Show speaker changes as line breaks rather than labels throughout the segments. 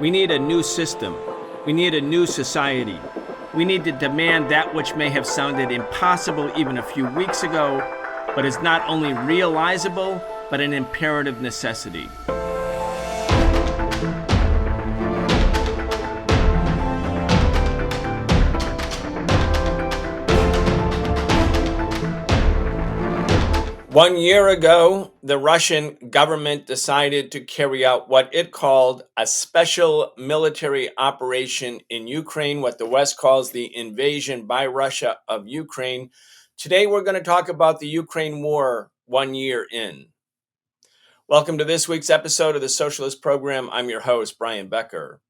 We need a new system. We need a new society. We need to demand that which may have sounded impossible even a few weeks ago, but is not only realizable, but an imperative necessity. One year ago, the Russian government decided to carry out what it called a special military operation in Ukraine, what the West calls the invasion by Russia of Ukraine. Today, we're going to talk about the Ukraine war 1 year in. Welcome to this week's episode of the Socialist Program. I'm your host, Brian Becker.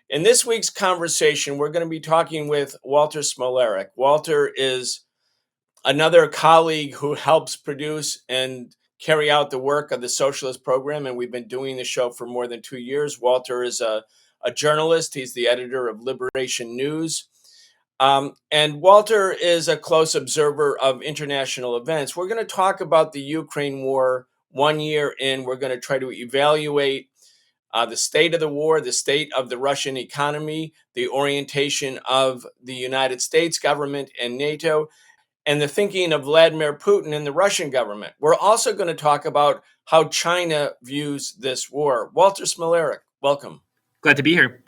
In this week's conversation, we're going to be talking with Walter Smolarek. Walter is another colleague who helps produce and carry out the work of the Socialist Program, and we've been doing the show for more than 2 years. Walter is a journalist. He's the editor of Liberation News. And Walter is a close observer of international events. We're going to talk about the Ukraine war 1 year in. We're going to try to evaluate the state of the war, the state of the Russian economy, the orientation of the United States government and NATO, and the thinking of Vladimir Putin and the Russian government. We're also going to talk about how China views this war. Walter Smolarek, welcome.
Glad to be here.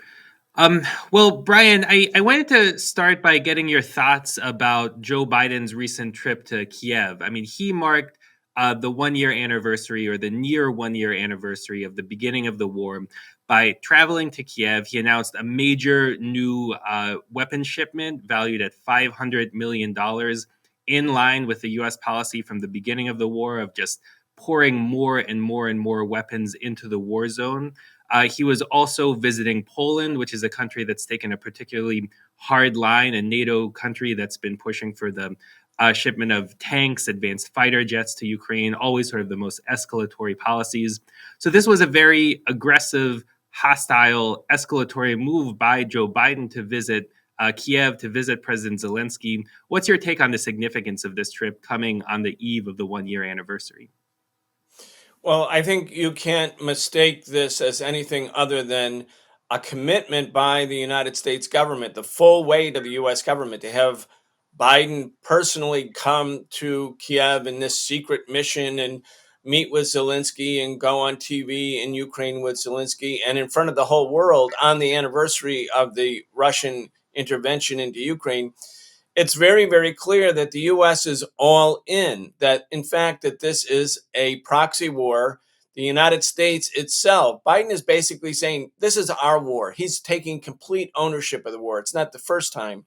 Well, Brian, I wanted to start by getting your thoughts about Joe Biden's recent trip to Kiev. I mean, he marked the 1 year anniversary or the near 1 year anniversary of the beginning of the war by traveling to Kiev. He announced a major new weapons shipment valued at $500 million, in line with the U.S. policy from the beginning of the war of just pouring more and more and more weapons into the war zone. He was also visiting Poland, which is a country that's taken a particularly hard line, a NATO country that's been pushing for the shipment of tanks, advanced fighter jets to Ukraine, always sort of the most escalatory policies. So this was a very aggressive, hostile, escalatory move by Joe Biden to visit Kiev, to visit President Zelensky. What's your take on the significance of this trip coming on the eve of the 1 year anniversary?
Well, I think you can't mistake this as anything other than a commitment by the United States government, the full weight of the U.S. government, to have Biden personally come to Kiev in this secret mission and meet with Zelensky and go on TV in Ukraine with Zelensky and in front of the whole world on the anniversary of the Russian intervention into Ukraine. It's very, very clear that the U.S. is all in, that in fact, that this is a proxy war. The United States itself, Biden is basically saying, this is our war. He's taking complete ownership of the war. It's not the first time,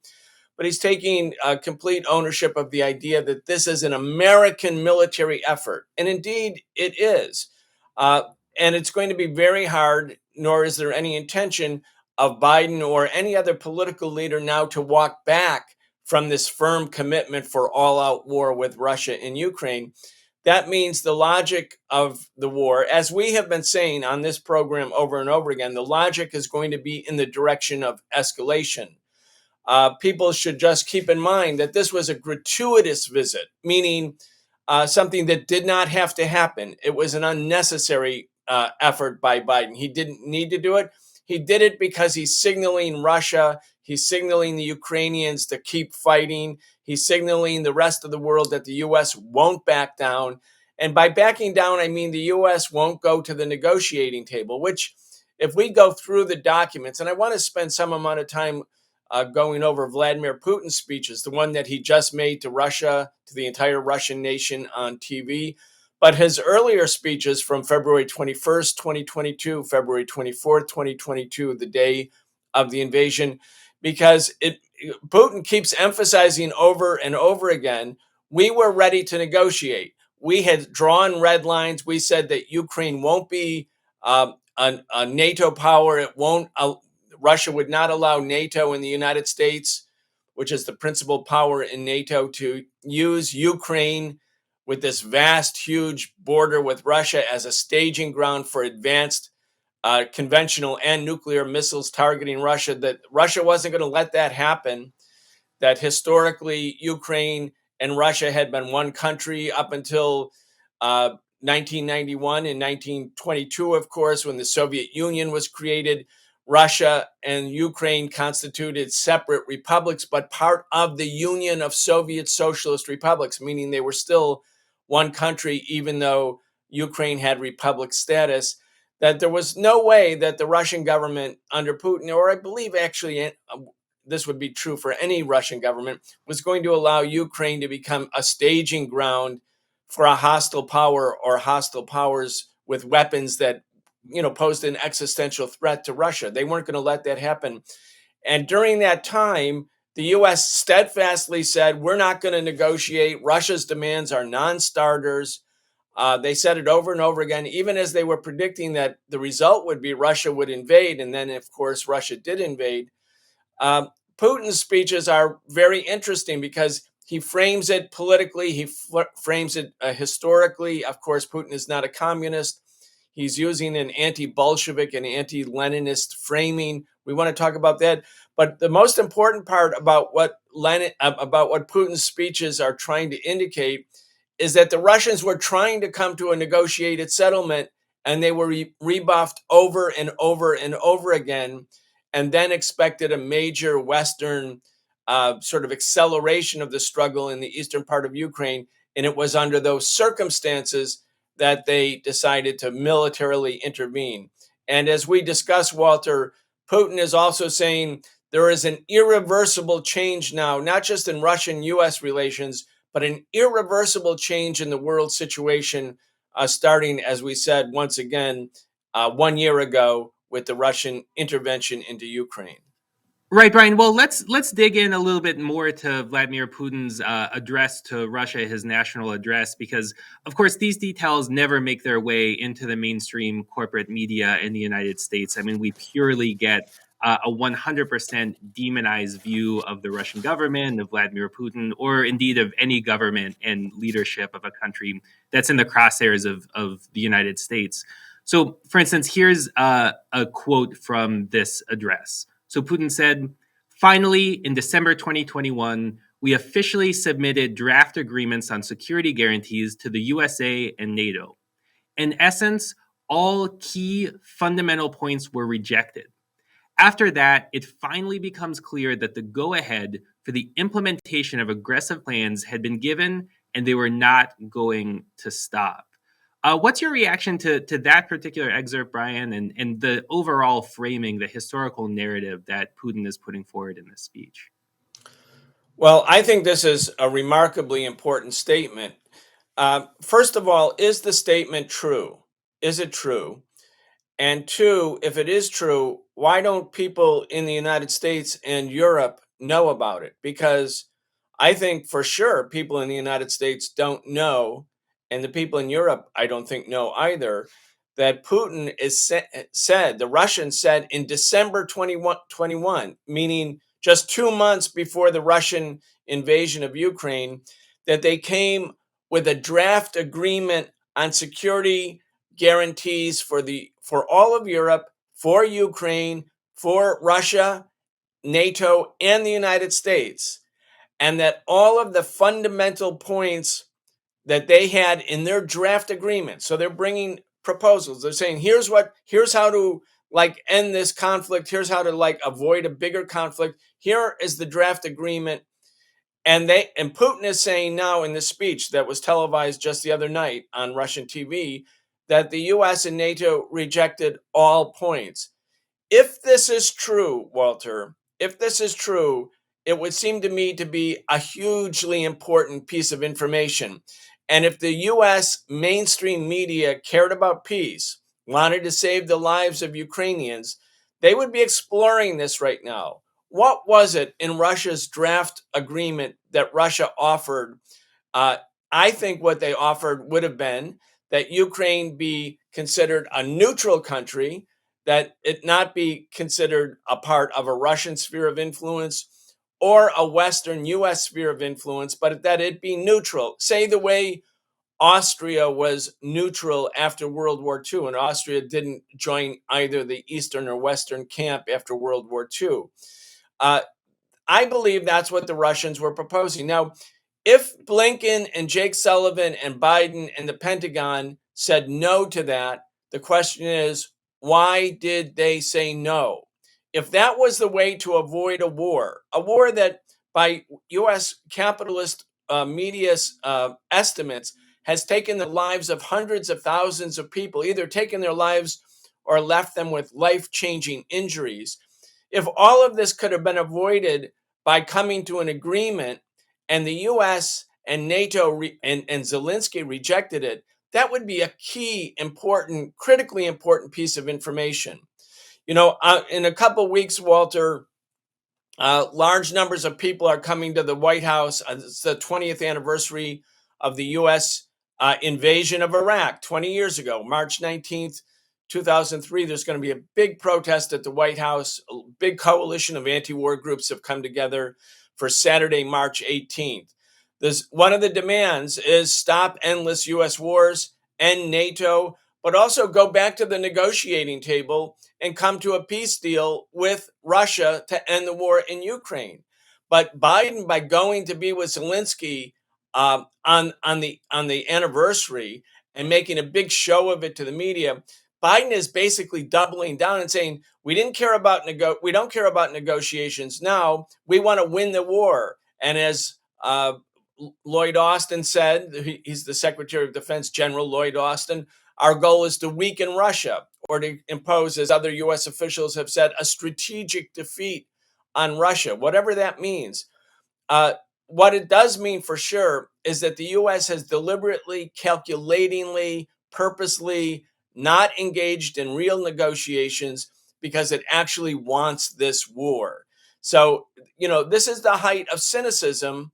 but he's taking complete ownership of the idea that this is an American military effort. And indeed, it is. And it's going to be very hard, nor is there any intention of Biden or any other political leader now to walk back from this firm commitment for all-out war with Russia in Ukraine. That means the logic of the war, as we have been saying on this program over and over again, the logic is going to be in the direction of escalation. People should just keep in mind that this was a gratuitous visit, meaning something that did not have to happen. It was an unnecessary effort by Biden. He didn't need to do it. He did it because he's signaling Russia. He's signaling the Ukrainians to keep fighting. He's signaling the rest of the world that the U.S. won't back down. And by backing down, I mean the U.S. won't go to the negotiating table, which if we go through the documents, and I want to spend some amount of time going over Vladimir Putin's speeches, the one that he just made to Russia, to the entire Russian nation on TV, but his earlier speeches from February 21st, 2022, February 24th, 2022, the day of the invasion, because Putin keeps emphasizing over and over again, we were ready to negotiate. We had drawn red lines. We said that Ukraine won't be a NATO power. It won't. Russia would not allow NATO and the United States, which is the principal power in NATO, to use Ukraine with this vast, huge border with Russia as a staging ground for advanced conventional and nuclear missiles targeting Russia, that Russia wasn't going to let that happen, that historically Ukraine and Russia had been one country up until 1991 and 1922, of course, when the Soviet Union was created. Russia and Ukraine constituted separate republics, but part of the Union of Soviet Socialist Republics, meaning they were still one country, even though Ukraine had republic status. That there was no way that the Russian government under Putin, or I believe actually this would be true for any Russian government, was going to allow Ukraine to become a staging ground for a hostile power or hostile powers with weapons that posed an existential threat to Russia. They weren't going to let that happen. And during that time, the US steadfastly said, we're not going to negotiate. Russia's demands are non starters. They said it over and over again, even as they were predicting that the result would be Russia would invade. And then, of course, Russia did invade. Um, Putin's speeches are very interesting because he frames it politically, he frames it historically. Of course, Putin is not a communist. He's using an anti-Bolshevik and anti-Leninist framing. We want to talk about that. But the most important part about what Putin's speeches are trying to indicate is that the Russians were trying to come to a negotiated settlement, and they were rebuffed over and over and over again, and then expected a major Western sort of acceleration of the struggle in the eastern part of Ukraine. And it was under those circumstances that they decided to militarily intervene. And as we discussed, Walter, Putin is also saying there is an irreversible change now, not just in Russian US relations, but an irreversible change in the world situation, starting, as we said, once again, 1 year ago with the Russian intervention into Ukraine.
Right, Brian. Well, let's dig in a little bit more to Vladimir Putin's address to Russia, his national address, because of course these details never make their way into the mainstream corporate media in the United States. I mean, we purely get a 100% demonized view of the Russian government, of Vladimir Putin, or indeed of any government and leadership of a country that's in the crosshairs of the United States. So, for instance, here's a quote from this address. So Putin said, finally, in December 2021, we officially submitted draft agreements on security guarantees to the USA and NATO. In essence, all key fundamental points were rejected. After that, it finally becomes clear that the go-ahead for the implementation of aggressive plans had been given, and they were not going to stop. What's your reaction to that particular excerpt, Brian, and the overall framing, the historical narrative that Putin is putting forward in this speech?
Well, I think this is a remarkably important statement. First of all, is the statement true? Is it true? And two, if it is true, why don't people in the United States and Europe know about it? Because I think for sure people in the United States don't know, and the people in Europe, I don't think know either, that Putin said, the Russians said in December 2021, meaning just 2 months before the Russian invasion of Ukraine, that they came with a draft agreement on security guarantees for all of Europe, for Ukraine, for Russia, NATO, and the United States, and that all of the fundamental points that they had in their draft agreement. So they're bringing proposals. They're saying, here's how to end this conflict. Here's how to avoid a bigger conflict. Here is the draft agreement. And Putin is saying now in this speech that was televised just the other night on Russian TV that the US and NATO rejected all points. If this is true, Walter, if this is true, it would seem to me to be a hugely important piece of information. And if the US mainstream media cared about peace, wanted to save the lives of Ukrainians, they would be exploring this right now. What was it in Russia's draft agreement that Russia offered? Uh, I think what they offered would have been that Ukraine be considered a neutral country, that it not be considered a part of a Russian sphere of influence or a Western US sphere of influence, but that it be neutral. Say the way Austria was neutral after World War II, and Austria didn't join either the Eastern or Western camp after World War II. Uh, I believe that's what the Russians were proposing. Now, if Blinken and Jake Sullivan and Biden and the Pentagon said no to that, the question is, why did they say no? if that was the way to avoid a war that by US capitalist media's estimates has taken the lives of hundreds of thousands of people, either taken their lives or left them with life changing injuries. If all of this could have been avoided by coming to an agreement and the US and NATO and Zelensky rejected it, that would be a key, important, critically important piece of information. In a couple of weeks, Walter, large numbers of people are coming to the White House. It's the 20th anniversary of the U.S. Invasion of Iraq 20 years ago, March 19th, 2003. There's going to be a big protest at the White House. A big coalition of anti-war groups have come together for Saturday, March 18th. One of the demands is stop endless U.S. wars, end NATO, but also go back to the negotiating table and come to a peace deal with Russia to end the war in Ukraine. But Biden, by going to be with Zelensky on the anniversary and making a big show of it to the media, Biden is basically doubling down and saying we don't care about negotiations now. We want to win the war. And as Lloyd Austin said, he's the Secretary of Defense, General Lloyd Austin, our goal is to weaken Russia or to impose, as other U.S. officials have said, a strategic defeat on Russia, whatever that means. Uh, what it does mean for sure is that the U.S. has deliberately, calculatingly, purposely not engaged in real negotiations because it actually wants this war. So, this is the height of cynicism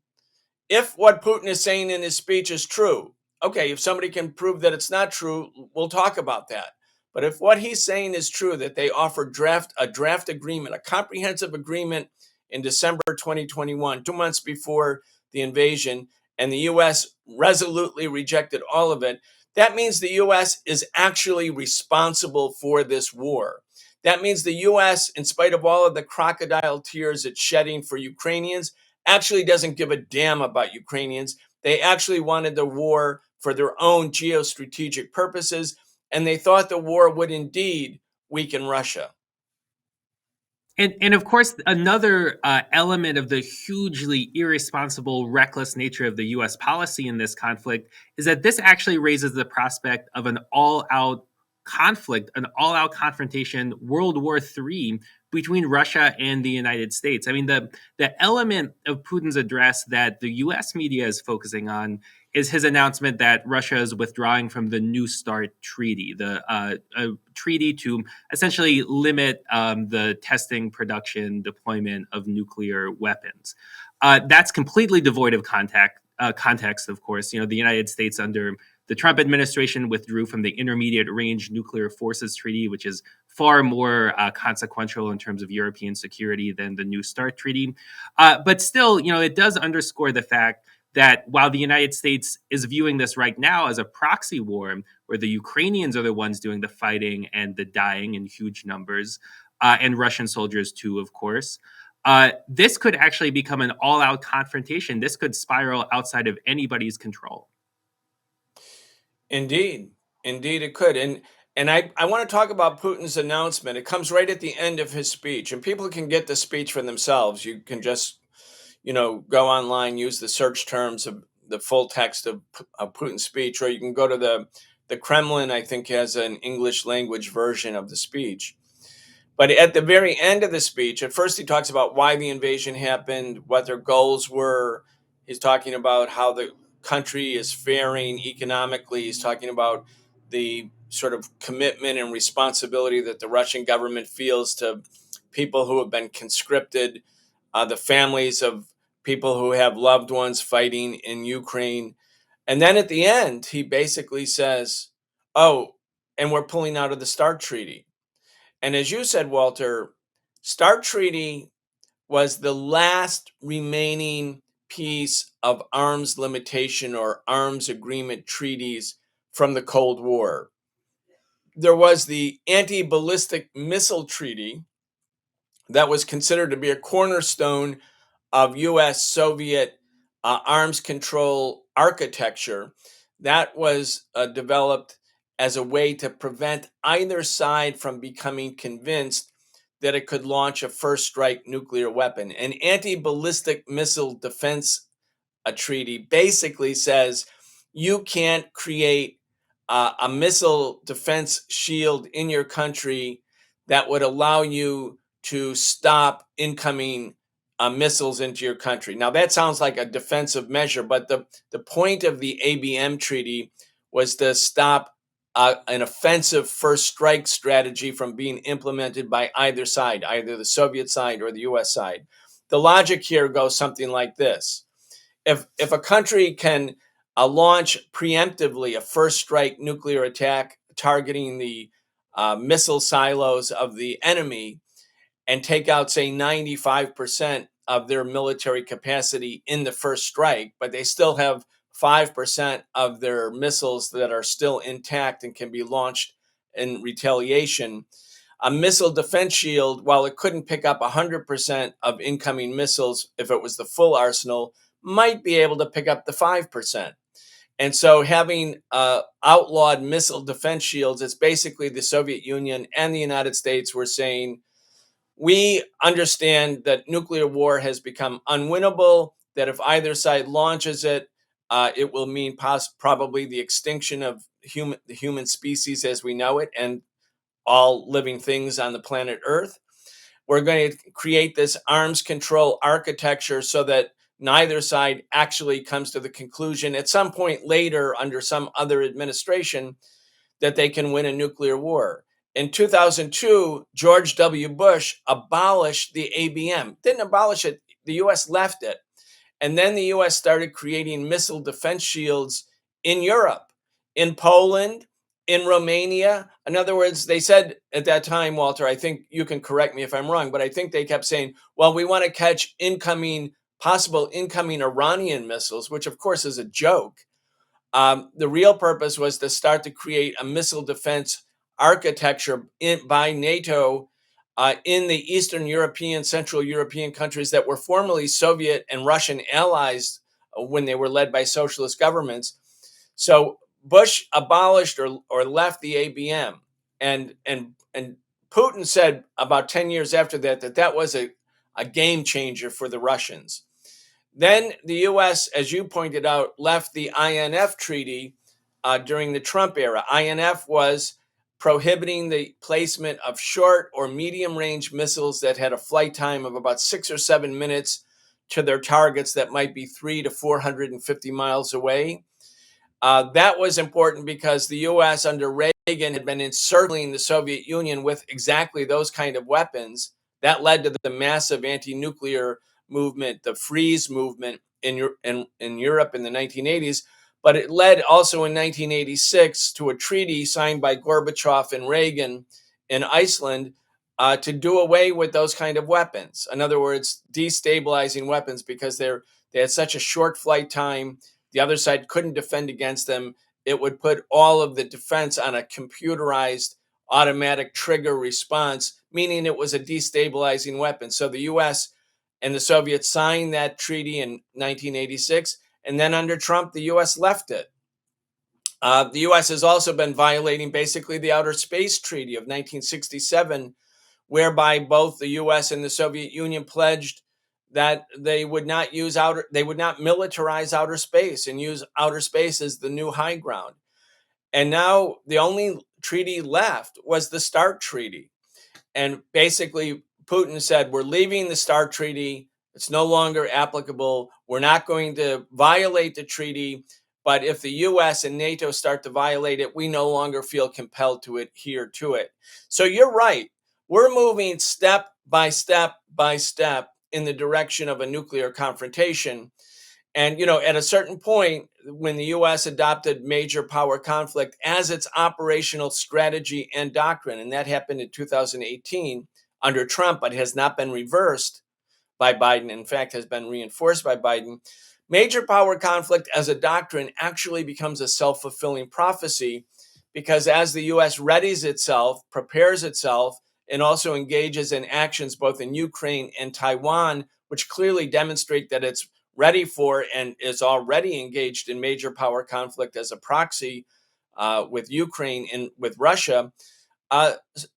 if what Putin is saying in his speech is true. Okay, if somebody can prove that it's not true, we'll talk about that. But if what he's saying is true, that they offered a draft agreement, a comprehensive agreement in December 2021, 2 months before the invasion, and the U.S. resolutely rejected all of it, that means the U.S. is actually responsible for this war. That means the U.S., in spite of all of the crocodile tears it's shedding for Ukrainians, actually doesn't give a damn about Ukrainians. They actually wanted the war for their own geostrategic purposes, and they thought the war would indeed weaken Russia.
And of course, another element of the hugely irresponsible, reckless nature of the U.S. policy in this conflict is that this actually raises the prospect of an all-out conflict, an all-out confrontation, World War III between Russia and the United States. I mean, the element of Putin's address that the U.S. media is focusing on is his announcement that Russia is withdrawing from the New START treaty, a treaty to essentially limit the testing, production, deployment of nuclear weapons. That's completely devoid of context, of course. The United States under the Trump administration withdrew from the Intermediate Range Nuclear Forces Treaty, which is far more consequential in terms of European security than the New START treaty. But still, it does underscore the fact that while the United States is viewing this right now as a proxy war, where the Ukrainians are the ones doing the fighting and the dying in huge numbers, and Russian soldiers too, of course, this could actually become an all-out confrontation. This could spiral outside of anybody's control.
Indeed, indeed, it could. And I want to talk about Putin's announcement. It comes right at the end of his speech, and people can get the speech for themselves. You can just go online, use the search terms of the full text of Putin's speech, or you can go to the Kremlin. I think has an English language version of the speech. But at the very end of the speech, at first he talks about why the invasion happened, what their goals were. He's talking about how the country is faring economically. He's talking about the sort of commitment and responsibility that the Russian government feels to people who have been conscripted, the families of people who have loved ones fighting in Ukraine. And then at the end, he basically says, oh, and we're pulling out of the START treaty. And as you said, Walter, START treaty was the last remaining piece of arms limitation or arms agreement treaties from the Cold War. There was the anti ballistic missile treaty that was considered to be a cornerstone of US Soviet arms control architecture. That was developed as a way to prevent either side from becoming convinced that it could launch a first strike nuclear weapon. An anti-ballistic missile defense treaty basically says you can't create a missile defense shield in your country that would allow you to stop incoming missiles into your country. Now, that sounds like a defensive measure, but the point of the ABM treaty was to stop an offensive first strike strategy from being implemented by either side, either the Soviet side or the US side. The logic here goes something like this. If a country can launch preemptively a first strike nuclear attack targeting the missile silos of the enemy and take out, say, 95% of their military capacity in the first strike, but they still have 5% of their missiles that are still intact and can be launched in retaliation. A missile defense shield, while it couldn't pick up 100% of incoming missiles if it was the full arsenal, might be able to pick up the 5%. And so having outlawed missile defense shields, it's basically the Soviet Union and the United States were saying, we understand that nuclear war has become unwinnable, that if either side launches it, it will mean probably the extinction of the human species as we know it and all living things on the planet Earth. We're going to create this arms control architecture so that neither side actually comes to the conclusion at some point later under some other administration that they can win a nuclear war. In 2002, George W. Bush abolished the ABM. Didn't abolish it, the US left it. And then the US started creating missile defense shields in Europe, in Poland, in Romania. In other words, they said at that time, Walter, I think you can correct me if I'm wrong, but I think they kept saying, well, we want to catch possible incoming Iranian missiles, which of course is a joke. The real purpose was to start to create a missile defense architecture by NATO in the Eastern European, Central European countries that were formerly Soviet and Russian allies when they were led by socialist governments. So Bush abolished or left the ABM, and Putin said about 10 years after that was a game changer for the Russians. Then the U.S., as you pointed out, left the INF treaty during the Trump era. INF was prohibiting the placement of short or medium range missiles that had a flight time of about 6 or 7 minutes to their targets that might be 300 to 450 miles away. That was important because the U.S. under Reagan had been encircling the Soviet Union with exactly those kind of weapons. That led to the massive anti-nuclear movement, the freeze movement in Europe in the 1980s. But it led also in 1986 to a treaty signed by Gorbachev and Reagan in Iceland to do away with those kind of weapons. In other words, destabilizing weapons because they had such a short flight time. The other side couldn't defend against them. It would put all of the defense on a computerized automatic trigger response, meaning it was a destabilizing weapon. So the US and the Soviets signed that treaty in 1986. And then under Trump, the US left it. The US has also been violating basically the Outer Space Treaty of 1967, whereby both the US and the Soviet Union pledged that they would not militarize outer space and use outer space as the new high ground. And now the only treaty left was the START Treaty. And basically, Putin said, we're leaving the START Treaty. It's no longer applicable. We're not going to violate the treaty. But if the US and NATO start to violate it, we no longer feel compelled to adhere to it. So you're right. We're moving step by step by step in the direction of a nuclear confrontation. And, at a certain point, when the US adopted major power conflict as its operational strategy and doctrine, and that happened in 2018 under Trump, but has not been reversed by Biden, in fact, has been reinforced by Biden. Major power conflict as a doctrine actually becomes a self-fulfilling prophecy because as the US readies itself, prepares itself, and also engages in actions both in Ukraine and Taiwan, which clearly demonstrate that it's ready for and is already engaged in major power conflict as a proxy with Ukraine and with Russia.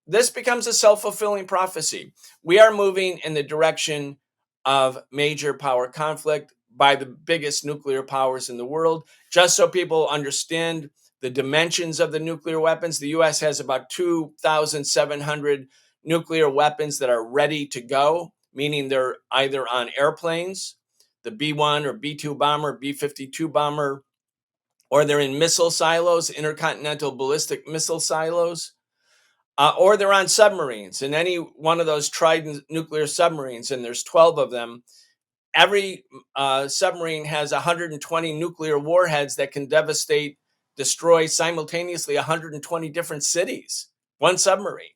this becomes a self-fulfilling prophecy. We are moving in the direction of major power conflict by the biggest nuclear powers in the world. Just so people understand the dimensions of the nuclear weapons, the US has about 2,700 nuclear weapons that are ready to go, meaning they're either on airplanes, the B-1 or B-2 bomber, B-52 bomber, or they're in missile silos, intercontinental ballistic missile silos, or they're on submarines. And any one of those Trident nuclear submarines, and there's 12 of them, every submarine has 120 nuclear warheads that can devastate, destroy simultaneously 120 different cities. One submarine.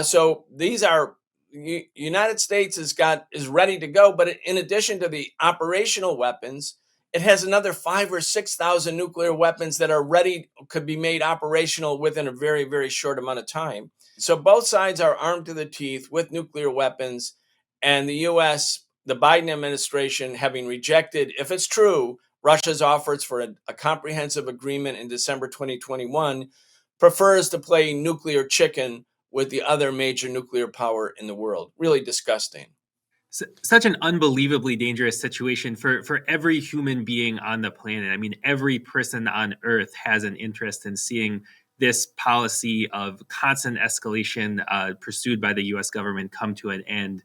So these are United States is ready to go, but in addition to the operational weapons, it has another 5 or 6 thousand nuclear weapons that are ready, could be made operational within a very, very short amount of time. So both sides are armed to the teeth with nuclear weapons, and the U.S., the Biden administration, having rejected, if it's true, Russia's offers for a comprehensive agreement in December 2021, prefers to play nuclear chicken with the other major nuclear power in the world. Really disgusting.
Such an unbelievably dangerous situation for every human being on the planet. I mean, every person on Earth has an interest in seeing this policy of constant escalation pursued by the U.S. government come to an end.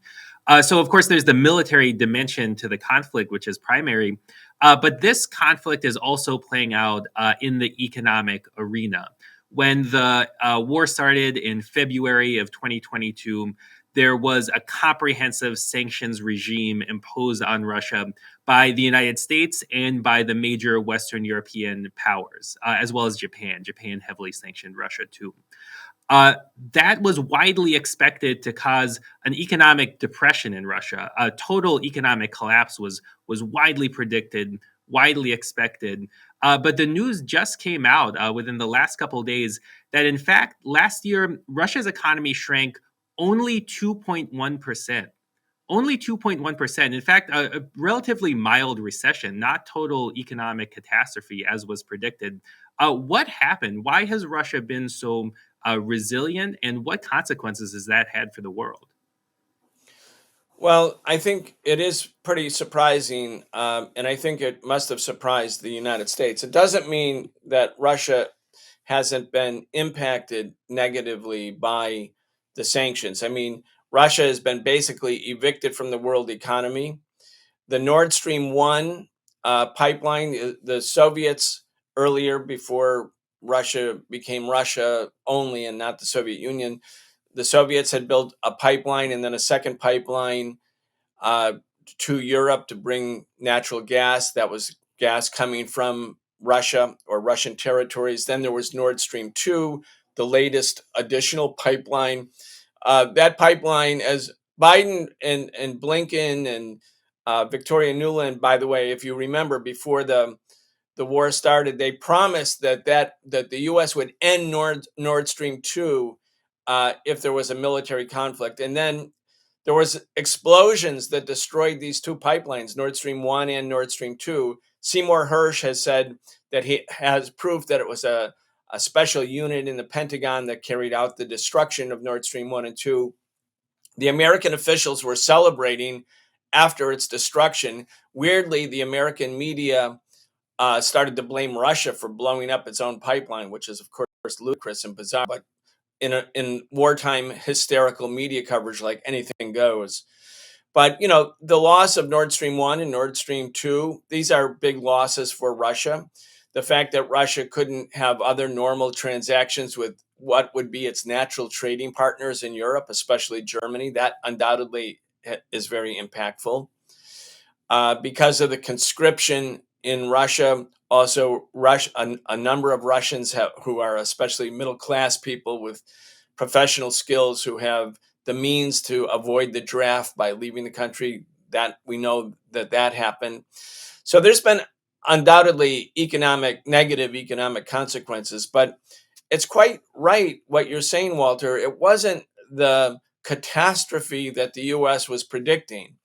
So, of course, there's the military dimension to the conflict, which is primary. But this conflict is also playing out in the economic arena. When the war started in February of 2022, there was a comprehensive sanctions regime imposed on Russia by the United States and by the major Western European powers, as well as Japan. Japan heavily sanctioned Russia too. That was widely expected to cause an economic depression in Russia. A total economic collapse was widely predicted, widely expected. But the news just came out within the last couple of days that, in fact, last year, Russia's economy shrank only 2.1%. Only 2.1%. In fact, a relatively mild recession, not total economic catastrophe as was predicted. What happened? Why has Russia been so resilient, and what consequences has that had for the world?
Well, I think it is pretty surprising, and I think it must have surprised the United States. It doesn't mean that Russia hasn't been impacted negatively by the sanctions. I mean, Russia has been basically evicted from the world economy. The Nord Stream 1 pipeline, the Soviets earlier, before Russia became Russia only and not the Soviet Union, the Soviets had built a pipeline and then a second pipeline uh, to Europe to bring natural gas. That was gas coming from Russia or Russian territories. Then there was Nord Stream 2, the latest additional pipeline. That pipeline, as Biden and Blinken and Victoria Nuland, by the way, if you remember, before the war started, they promised that the U.S. would end Nord Stream 2 if there was a military conflict. And then there was explosions that destroyed these two pipelines, Nord Stream 1 and Nord Stream 2. Seymour Hersh has said that he has proof that it was a special unit in the Pentagon that carried out the destruction of Nord Stream 1 and 2. The American officials were celebrating after its destruction. Weirdly, the American media started to blame Russia for blowing up its own pipeline, which is, of course, ludicrous and bizarre. But in wartime hysterical media coverage, like anything goes. But the loss of Nord Stream 1 and Nord Stream 2, these are big losses for Russia. The fact that Russia couldn't have other normal transactions with what would be its natural trading partners in Europe, especially Germany, that undoubtedly is very impactful. Because of the conscription in Russia, also a number of Russians who are especially middle class people with professional skills who have the means to avoid the draft by leaving the country. That we know that happened. So there's been undoubtedly negative economic consequences, but it's quite right what you're saying, Walter. It wasn't the catastrophe that the U.S. was predicting.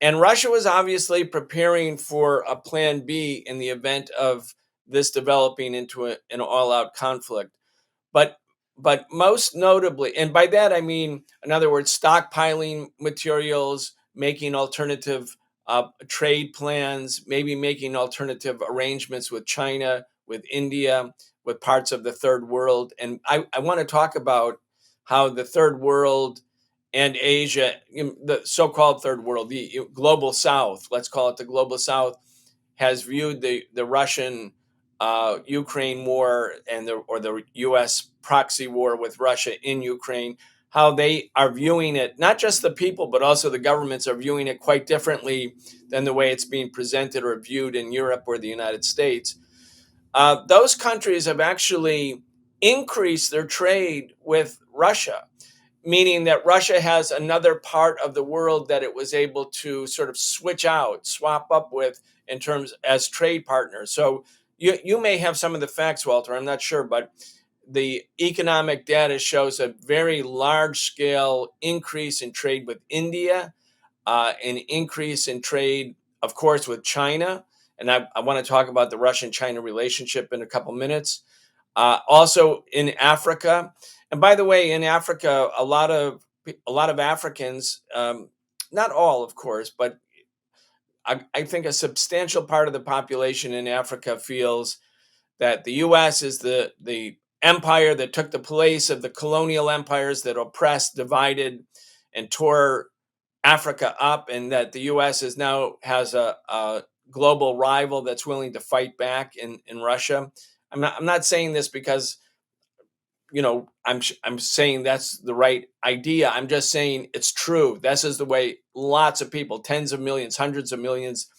And Russia was obviously preparing for a plan B in the event of this developing into an all out conflict. But but most notably, and by that I mean, in other words, stockpiling materials, making alternative trade plans, maybe making alternative arrangements with China, with India, with parts of the third world. And I want to talk about how the third world and Asia, the so called third world, the global south, let's call it the global south, has viewed the Russian Ukraine war and the U.S. proxy war with Russia in Ukraine, how they are viewing it. Not just the people, but also the governments are viewing it quite differently than the way it's being presented or viewed in Europe or the United States. Those countries have actually increased their trade with Russia, meaning that Russia has another part of the world that it was able to sort of switch out, swap up with in terms as trade partners. So you may have some of the facts, Walter. I'm not sure, but the economic data shows a very large scale increase in trade with India, an increase in trade, of course, with China. And I want to talk about the Russian China relationship in a couple minutes. Also in Africa, and by the way, in Africa, a lot of Africans, not all, of course, but I think a substantial part of the population in Africa feels that the U.S. is the empire that took the place of the colonial empires that oppressed, divided, and tore Africa up, and that the U.S. is now has a global rival that's willing to fight back in Russia. I'm not saying this because I'm saying that's the right idea. I'm just saying it's true. This is the way lots of people, tens of millions, hundreds of millions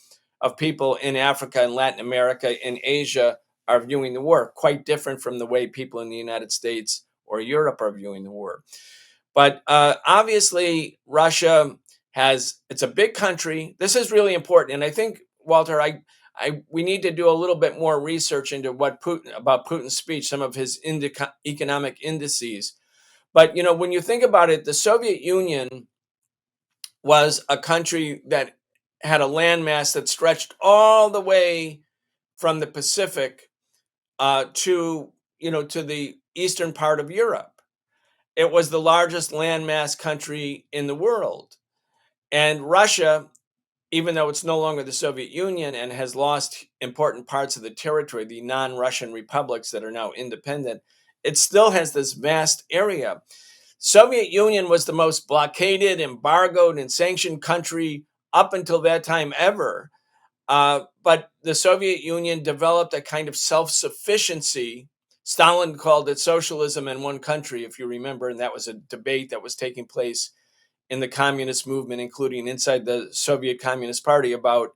of people in Africa and Latin America and Asia are viewing the war. Quite different from the way people in the United States or Europe are viewing the war. But obviously, Russia it's a big country. This is really important. And I think, Walter, we need to do a little bit more research into about Putin's speech, some of his economic indices. But, when you think about it, the Soviet Union was a country that had a landmass that stretched all the way from the Pacific to the eastern part of Europe. It was the largest landmass country in the world. And Russia, even though it's no longer the Soviet Union and has lost important parts of the territory, the non-Russian republics that are now independent, it still has this vast area. Soviet Union was the most blockaded, embargoed, and sanctioned country up until that time ever. But the Soviet Union developed a kind of self-sufficiency. Stalin called it socialism in one country, if you remember, and that was a debate that was taking place in the communist movement, including inside the Soviet Communist Party, about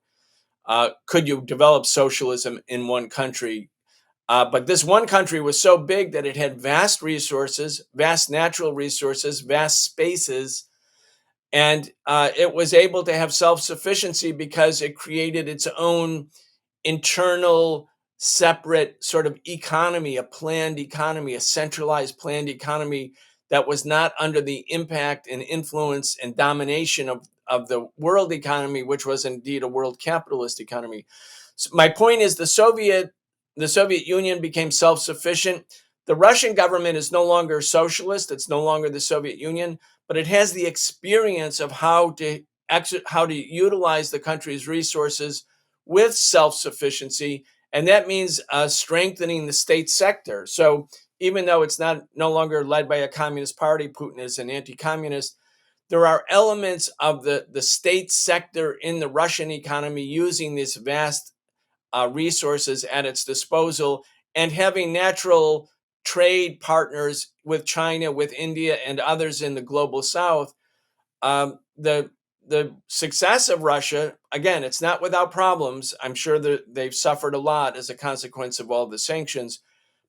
could you develop socialism in one country. But this one country was so big that it had vast resources, vast natural resources, vast spaces, and it was able to have self-sufficiency because it created its own internal separate sort of economy, a planned economy, a centralized planned economy that was not under the impact and influence and domination of the world economy, which was indeed a world capitalist economy. So my point is the Soviet Union became self-sufficient. The Russian government is no longer socialist, it's no longer the Soviet Union, but it has the experience of how to utilize the country's resources with self-sufficiency, and that means strengthening the state sector. So even though it's no longer led by a communist party, Putin is an anti-communist, there are elements of the state sector in the Russian economy using these vast resources at its disposal and having natural trade partners with China, with India, and others in the global south. The success of Russia, again, it's not without problems. I'm sure that they've suffered a lot as a consequence of all the sanctions,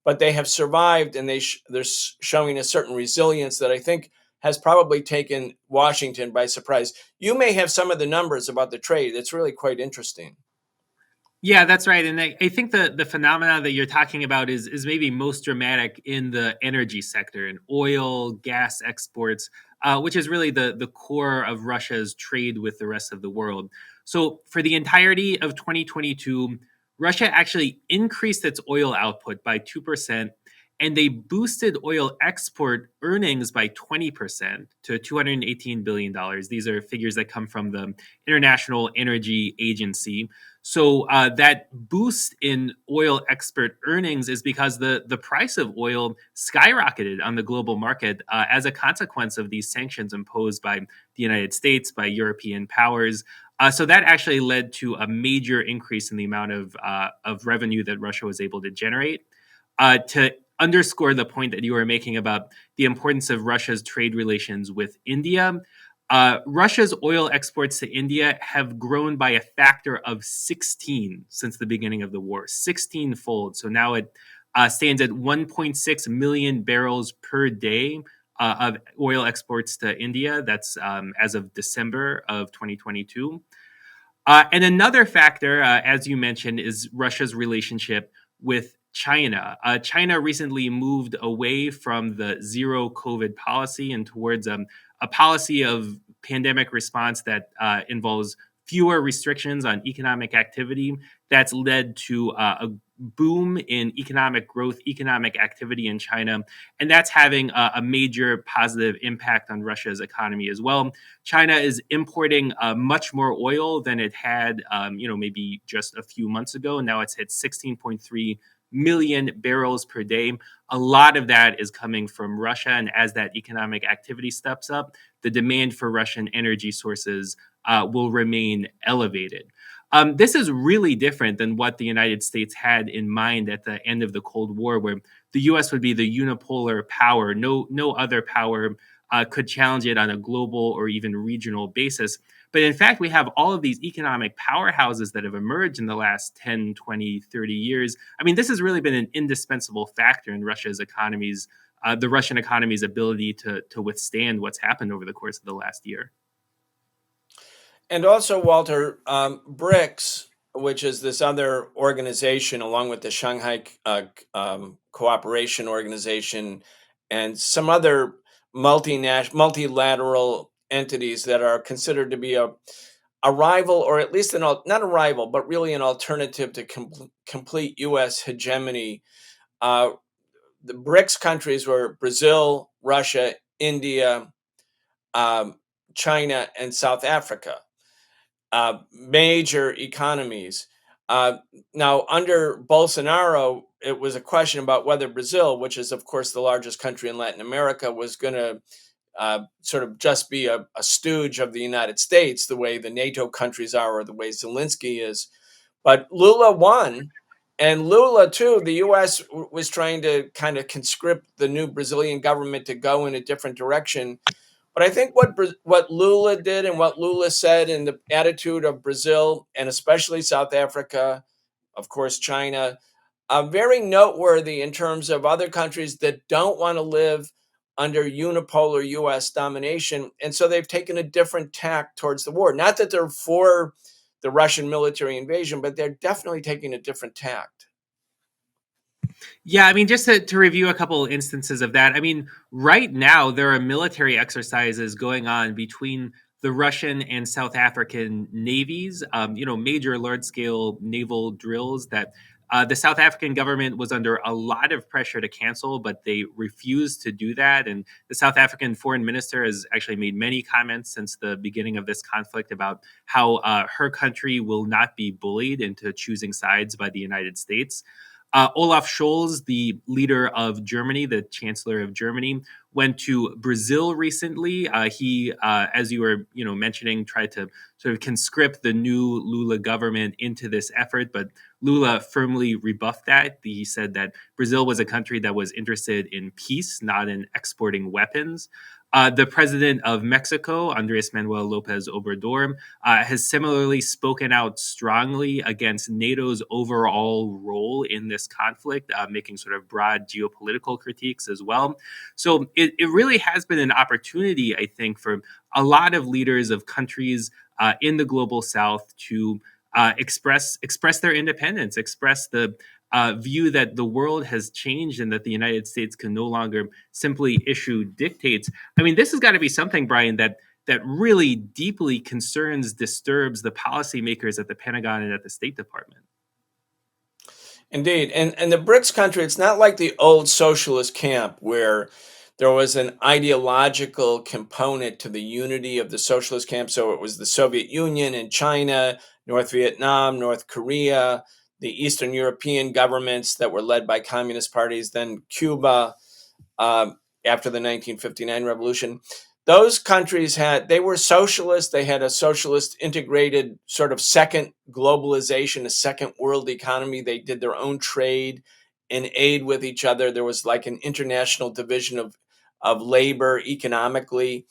but they have survived, and they're showing a certain resilience that I think has probably taken Washington by surprise. You may have some of the numbers about the trade. It's really quite interesting.
Yeah, that's right. And I think the phenomena that you're talking about is maybe most dramatic in the energy sector and oil, gas exports, which is really the core of Russia's trade with the rest of the world. So for the entirety of 2022, Russia actually increased its oil output by 2%. and they boosted oil export earnings by 20% to $218 billion. These are figures that come from the International Energy Agency. So that boost in oil export earnings is because the price of oil skyrocketed on the global market as a consequence of these sanctions imposed by the United States, by European powers. So that actually led to a major increase in the amount of revenue that Russia was able to generate. To underscore the point that you were making about the importance of Russia's trade relations with India, Russia's oil exports to India have grown by a factor of 16 since the beginning of the war, 16-fold. So now it stands at 1.6 million barrels per day of oil exports to India. That's as of December of 2022. And another factor, as you mentioned, is Russia's relationship with China. China recently moved away from the zero COVID policy and towards a policy of pandemic response that involves fewer restrictions on economic activity. That's led to a boom in economic growth, economic activity in China, and that's having a major positive impact on Russia's economy as well. China is importing much more oil than it had, maybe just a few months ago. And now it's hit 16.3 million barrels per day. A lot of that is coming from Russia. And as that economic activity steps up, the demand for Russian energy sources will remain elevated. This is really different than what the United States had in mind at the end of the Cold War, where the U.S. would be the unipolar power. No other power could challenge it on a global or even regional basis. But in fact, we have all of these economic powerhouses that have emerged in the last 10, 20, 30 years. I mean, this has really been an indispensable factor in Russia's economies, the Russian economy's ability to withstand what's happened over the course of the last year.
And also, Walter, BRICS, which is this other organization, along with the Shanghai Cooperation Organization and some other multilateral entities that are considered to be a rival, or at least not a rival, but really an alternative to complete U.S. hegemony. The BRICS countries were Brazil, Russia, India, um, China, and South Africa. Major economies. Now, under Bolsonaro, it was a question about whether Brazil, which is, of course, the largest country in Latin America, was going to sort of just be a stooge of the United States, the way the NATO countries are, or the way Zelensky is. But Lula won. And Lula, too, the U.S. was trying to kind of conscript the new Brazilian government to go in a different direction. But I think what Lula did and what Lula said, and the attitude of Brazil and especially South Africa, of course China, very noteworthy in terms of other countries that don't want to live under unipolar U.S. domination, and so they've taken a different tack towards the war. Not that they're for the Russian military invasion, but they're definitely taking a different tact.
Yeah, I mean, just to review a couple instances of that. I mean, right now there are military exercises going on between the Russian and South African navies. Major large-scale naval drills that the South African government was under a lot of pressure to cancel, but they refused to do that. And the South African foreign minister has actually made many comments since the beginning of this conflict about how her country will not be bullied into choosing sides by the United States. Olaf Scholz, the leader of Germany, the chancellor of Germany, went to Brazil recently. He, as you were, mentioning, tried to sort of conscript the new Lula government into this effort, but Lula firmly rebuffed that. He said that Brazil was a country that was interested in peace, not in exporting weapons. The president of Mexico, Andres Manuel Lopez Obrador, has similarly spoken out strongly against NATO's overall role in this conflict, making sort of broad geopolitical critiques as well. So it really has been an opportunity, I think, for a lot of leaders of countries in the global South to express their independence, express the view that the world has changed and that the United States can no longer simply issue dictates. I mean, this has got to be something, Brian, that really deeply concerns, disturbs the policymakers at the Pentagon and at the State Department.
Indeed. And the BRICS country, it's not like the old socialist camp where there was an ideological component to the unity of the socialist camp. So it was the Soviet Union and China, North Vietnam, North Korea, the Eastern European governments that were led by communist parties, then Cuba, after the 1959 revolution. Those countries they were socialist. They had a socialist integrated sort of second globalization, a second world economy. They did their own trade and aid with each other. There was like an international division of labor economically.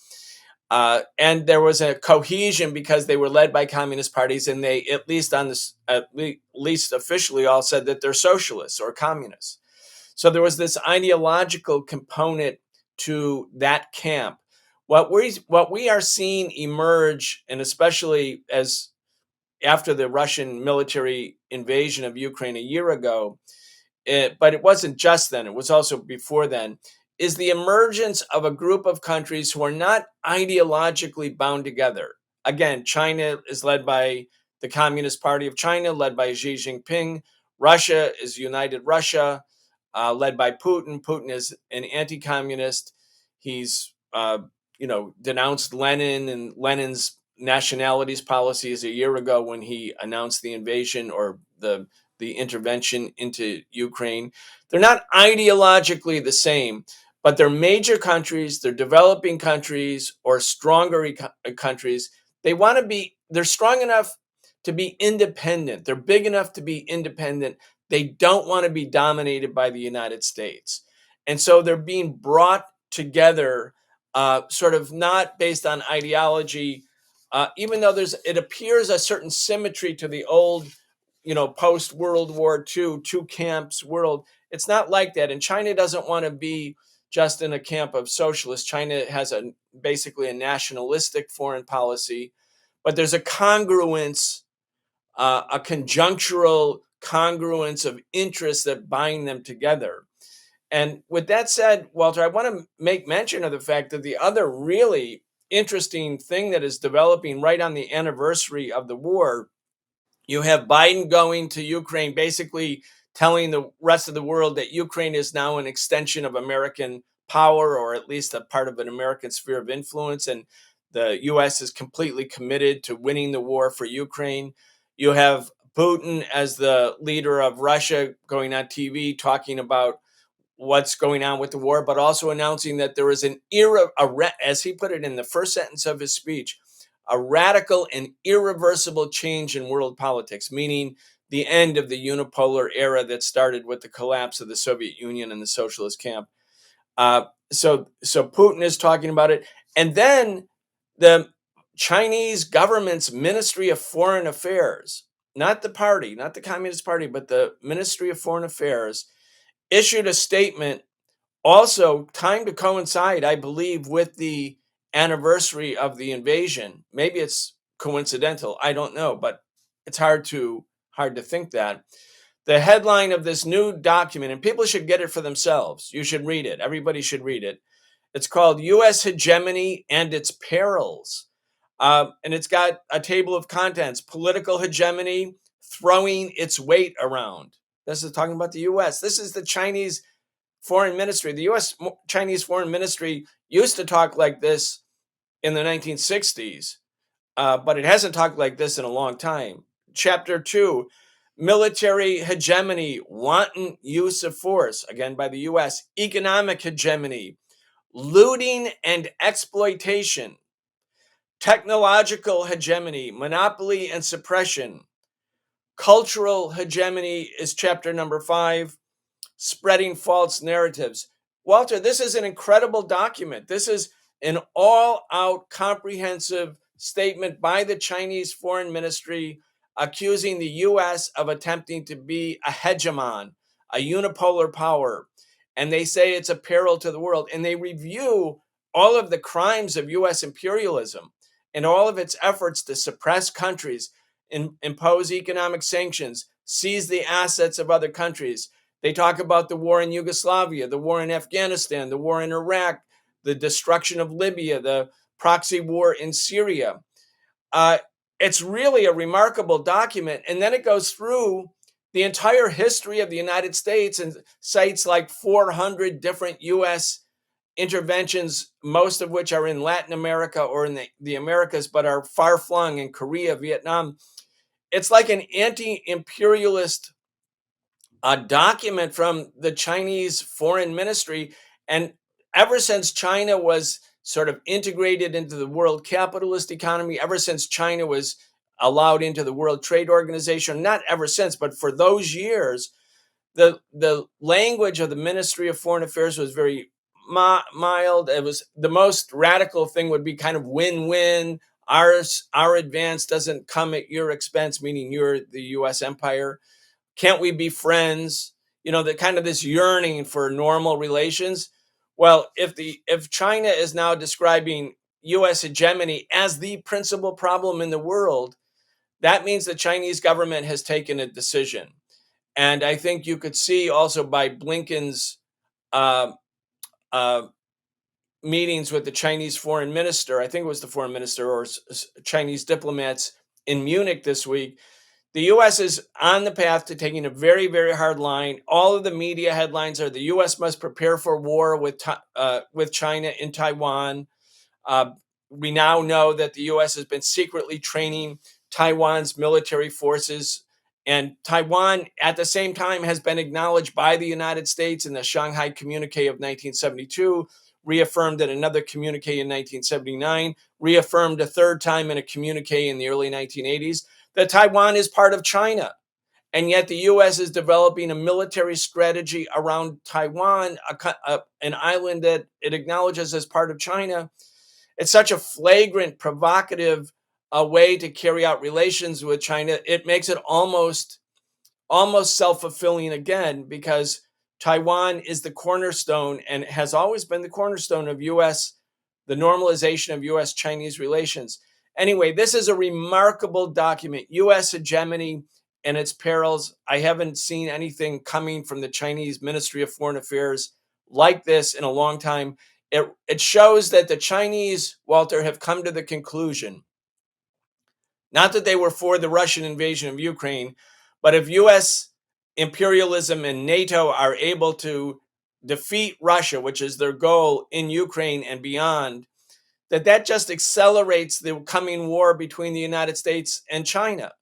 And there was a cohesion because they were led by communist parties, and they, at least on this, least officially, all said that they're socialists or communists. So there was this ideological component to that camp. What we are seeing emerge, and especially as after the Russian military invasion of Ukraine a year ago, but it wasn't just then, it was also before then, is the emergence of a group of countries who are not ideologically bound together. Again, China is led by the Communist Party of China, led by Xi Jinping. Russia is United Russia, led by Putin. Putin is an anti-communist. He's, denounced Lenin and Lenin's nationalities policies a year ago when he announced the invasion or the intervention into Ukraine. They're not ideologically the same, but they're major countries, they're developing countries or stronger countries. They're strong enough to be independent. They're big enough to be independent. They don't want to be dominated by the United States. And so they're being brought together, sort of not based on ideology, even though it appears a certain symmetry to the old, post World War II, two camps world. It's not like that. And China doesn't want to be just in a camp of socialists. China has basically a nationalistic foreign policy, but there's a congruence, a conjunctural congruence of interests that bind them together. And with that said, Walter, I want to make mention of the fact that the other really interesting thing that is developing right on the anniversary of the war, you have Biden going to Ukraine, basically telling the rest of the world that Ukraine is now an extension of American power, or at least a part of an American sphere of influence. And the US is completely committed to winning the war for Ukraine. You have Putin as the leader of Russia going on TV talking about what's going on with the war, but also announcing that there is as he put it in the first sentence of his speech, a radical and irreversible change in world politics, meaning the end of the unipolar era that started with the collapse of the Soviet Union and the socialist camp. So Putin is talking about it, and then the Chinese government's Ministry of Foreign Affairs, not the party, not the Communist Party, but the Ministry of Foreign Affairs, issued a statement, also timed to coincide, I believe, with the anniversary of the invasion. Maybe it's coincidental, I don't know, but it's hard to think that. The headline of this new document, and people should get it for themselves. You should read it. Everybody should read it. It's called U.S. Hegemony and Its Perils. And it's got a table of contents: political hegemony throwing its weight around. This is talking about the U.S. This is the Chinese foreign ministry. The U.S. Chinese foreign ministry used to talk like this in the 1960s, but it hasn't talked like this in a long time. Chapter 2, military hegemony, wanton use of force, again by the U.S. Economic hegemony, looting and exploitation. Technological hegemony, monopoly and suppression. Cultural hegemony is chapter number 5, spreading false narratives. Walter, this is an incredible document. This is an all out comprehensive statement by the Chinese Foreign Ministry accusing the US of attempting to be a hegemon, a unipolar power. And they say it's a peril to the world. And they review all of the crimes of US imperialism and all of its efforts to suppress countries, impose economic sanctions, seize the assets of other countries. They talk about the war in Yugoslavia, the war in Afghanistan, the war in Iraq, the destruction of Libya, the proxy war in Syria. It's really a remarkable document. And then it goes through the entire history of the United States and cites like 400 different US interventions, most of which are in Latin America or in the Americas, but are far flung in Korea, Vietnam. It's like an anti imperialist document from the Chinese foreign ministry. And ever since China was sort of integrated into the world capitalist economy, ever since China was allowed into the World Trade Organization, not ever since, but for those years, the language of the Ministry of Foreign Affairs was very mild. It was the most radical thing would be kind of win-win. Our advance doesn't come at your expense, meaning you're the U.S. empire. Can't we be friends? You know, the kind of this yearning for normal relations. Well, if China is now describing U.S. hegemony as the principal problem in the world, that means the Chinese government has taken a decision. And I think you could see also by Blinken's uh, uh, meetings with the Chinese foreign minister, I think it was the foreign minister or Chinese diplomats in Munich this week, the U.S. is on the path to taking a very, very hard line. All of the media headlines are the U.S. must prepare for war with China in Taiwan. Uh, we now know that the U.S. has been secretly training Taiwan's military forces. And Taiwan, at the same time, has been acknowledged by the United States in the Shanghai Communique of 1972, reaffirmed in another communique in 1979, reaffirmed a third time in a communique in the early 1980s, that Taiwan is part of China. And yet the U.S. is developing a military strategy around Taiwan, an island that it acknowledges as part of China. It's such a flagrant, provocative way to carry out relations with China. It makes it almost self-fulfilling again, because Taiwan is the cornerstone and has always been the cornerstone of the normalization of US Chinese relations. Anyway, this is a remarkable document, US hegemony and its perils. I haven't seen anything coming from the Chinese Ministry of Foreign Affairs like this in a long time. It shows that the Chinese, Walter, have come to the conclusion, not that they were for the Russian invasion of Ukraine, but if US imperialism and NATO are able to defeat Russia, which is their goal in Ukraine and beyond, that just accelerates the coming war between the United States and China.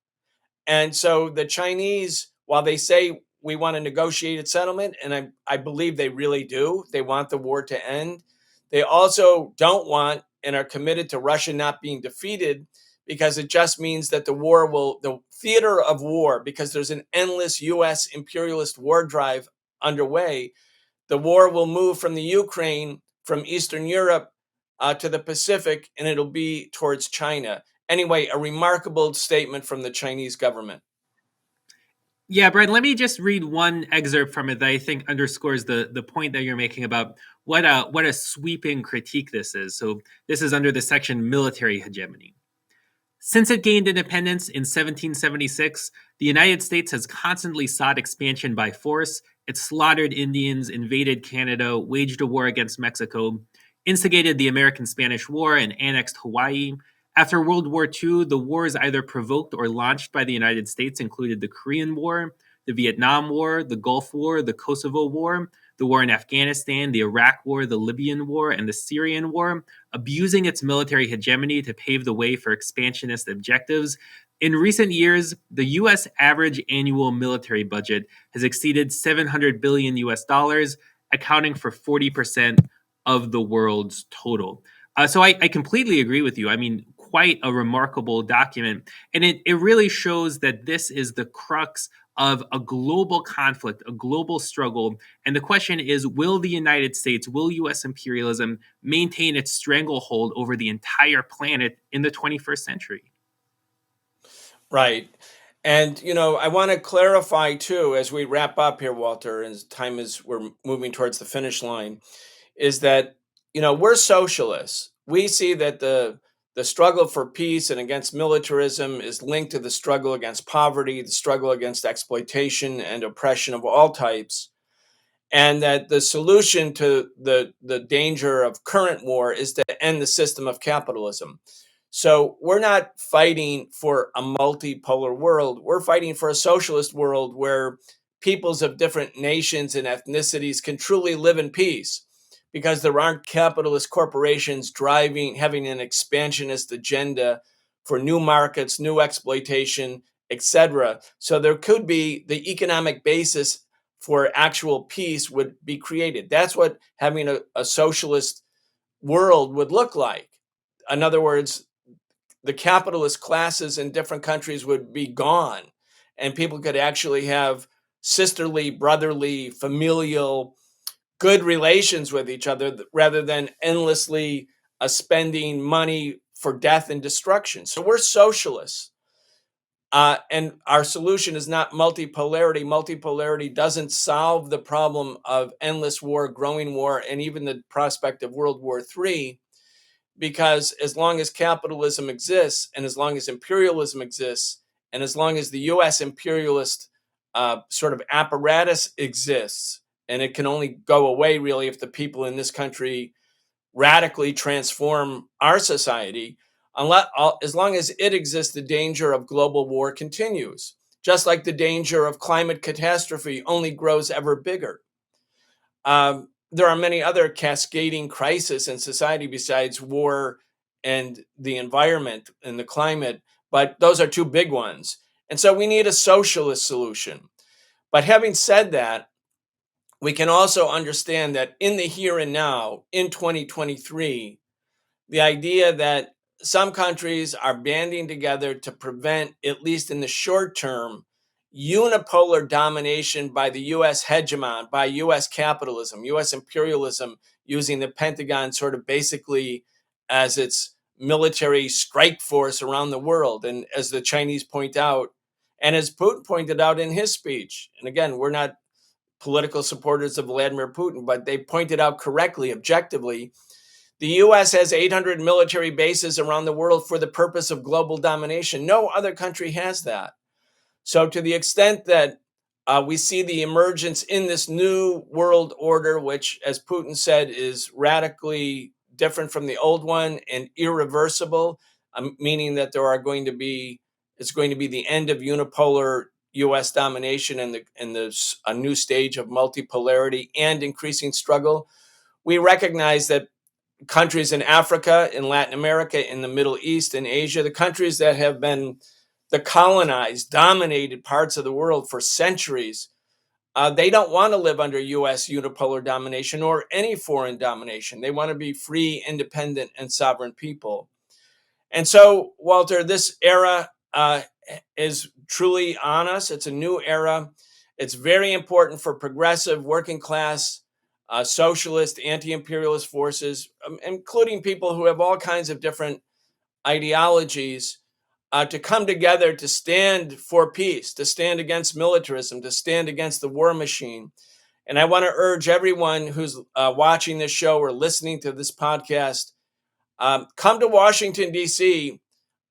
And so the Chinese, while they say we want a negotiated settlement, and I believe they really do, they want the war to end, they also don't want and are committed to Russia not being defeated, because it just means that the theater of war, because there's an endless US imperialist war drive underway, the war will move from the Ukraine, from Eastern Europe to the Pacific, and it'll be towards China. Anyway, a remarkable statement from the Chinese government.
Yeah, Brad, let me just read one excerpt from it that I think underscores the point that you're making about what a sweeping critique this is. So this is under the section military hegemony. Since it gained independence in 1776, the United States has constantly sought expansion by force. It slaughtered Indians, invaded Canada, waged a war against Mexico, instigated the American Spanish War, and annexed Hawaii. After World War II, the wars either provoked or launched by the United States included the Korean War, the Vietnam War, the Gulf War, the Kosovo War, the war in Afghanistan, the Iraq War, the Libyan War, and the Syrian War, abusing its military hegemony to pave the way for expansionist objectives. In recent years, the US average annual military budget has exceeded 700 billion US dollars, accounting for 40% of the world's total. So I completely agree with you. I mean, quite a remarkable document. And it really shows that this is the crux of a global conflict, a global struggle. And the question is, will the United States, will US imperialism maintain its stranglehold over the entire planet in the 21st century?
Right. And, I want to clarify too, as we wrap up here, Walter, as time is, we're moving towards the finish line, is that, we're socialists. We see that the struggle for peace and against militarism is linked to the struggle against poverty, the struggle against exploitation and oppression of all types, and that the solution to the danger of current war is to end the system of capitalism. So we're not fighting for a multipolar world. We're fighting for a socialist world where peoples of different nations and ethnicities can truly live in peace because there aren't capitalist corporations having an expansionist agenda for new markets, new exploitation, etc. So there could be the economic basis for actual peace would be created. That's what having a socialist world would look like. In other words, the capitalist classes in different countries would be gone, and people could actually have sisterly, brotherly, familial, good relations with each other rather than endlessly spending money for death and destruction. So we're socialists. And our solution is not multipolarity. Multipolarity doesn't solve the problem of endless war, growing war, and even the prospect of World War III, because as long as capitalism exists and as long as imperialism exists and as long as the US imperialist sort of apparatus exists, and it can only go away really if the people in this country radically transform our society, as long as it exists, the danger of global war continues, just like the danger of climate catastrophe only grows ever bigger. There are many other cascading crises in society besides war and the environment and the climate, but those are two big ones. And so we need a socialist solution. But having said that, we can also understand that in the here and now, in 2023, the idea that some countries are banding together to prevent, at least in the short term, unipolar domination by the US hegemon, by US capitalism, US imperialism, using the Pentagon sort of basically as its military strike force around the world. And as the Chinese point out, and as Putin pointed out in his speech, and again, we're not political supporters of Vladimir Putin, but they pointed out correctly, objectively, the US has 800 military bases around the world for the purpose of global domination. No other country has that. So, to the extent that we see the emergence in this new world order, which, as Putin said, is radically different from the old one and irreversible, meaning that it's going to be the end of unipolar U.S. domination and a new stage of multipolarity and increasing struggle. We recognize that countries in Africa, in Latin America, in the Middle East, in Asia, the countries that have been the colonized, dominated parts of the world for centuries, they don't want to live under U.S. unipolar domination or any foreign domination. They want to be free, independent, and sovereign people. And so, Walter, this era is truly on us. It's a new era. It's very important for progressive, working class, socialist, anti imperialist forces, including people who have all kinds of different ideologies, to come together to stand for peace, to stand against militarism, to stand against the war machine. And I want to urge everyone who's watching this show or listening to this podcast, come to Washington, D.C.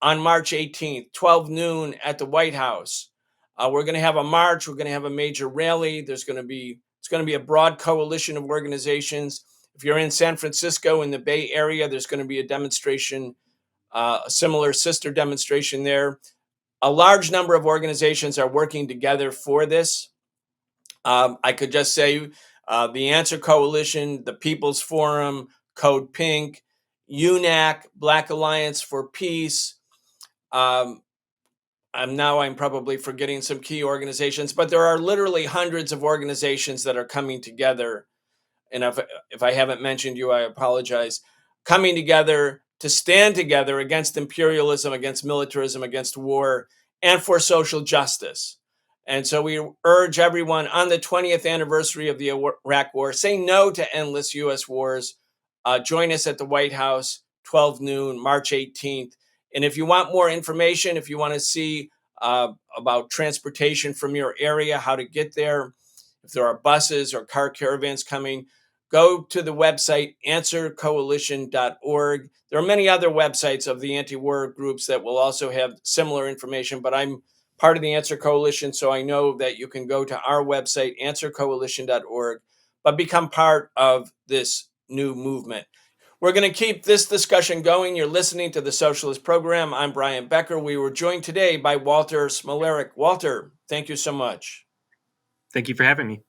on March 18th, 12 noon at the White House. We're going to have a march. We're going to have a major rally. It's going to be a broad coalition of organizations. If you're in San Francisco in the Bay Area, there's going to be a demonstration, a similar sister demonstration there. A large number of organizations are working together for this. I could just say the Answer Coalition, the People's Forum, Code Pink, UNAC, Black Alliance for Peace. Um, I'm probably forgetting some key organizations, but there are literally hundreds of organizations that are coming together. And if I haven't mentioned you, I apologize. Coming together to stand together against imperialism, against militarism, against war, and for social justice. And so we urge everyone on the 20th anniversary of the Iraq War, say no to endless U.S. wars. Join us at the White House, 12 noon, March 18th. And if you want more information, if you want to see about transportation from your area, how to get there, if there are buses or car caravans coming, go to the website answercoalition.org. There are many other websites of the anti-war groups that will also have similar information, but I'm part of the Answer Coalition, so I know that you can go to our website, answercoalition.org, but become part of this new movement. We're going to keep this discussion going. You're listening to the Socialist Program. I'm Brian Becker. We were joined today by Walter Smolarek. Walter, thank you so much.
Thank you for having me.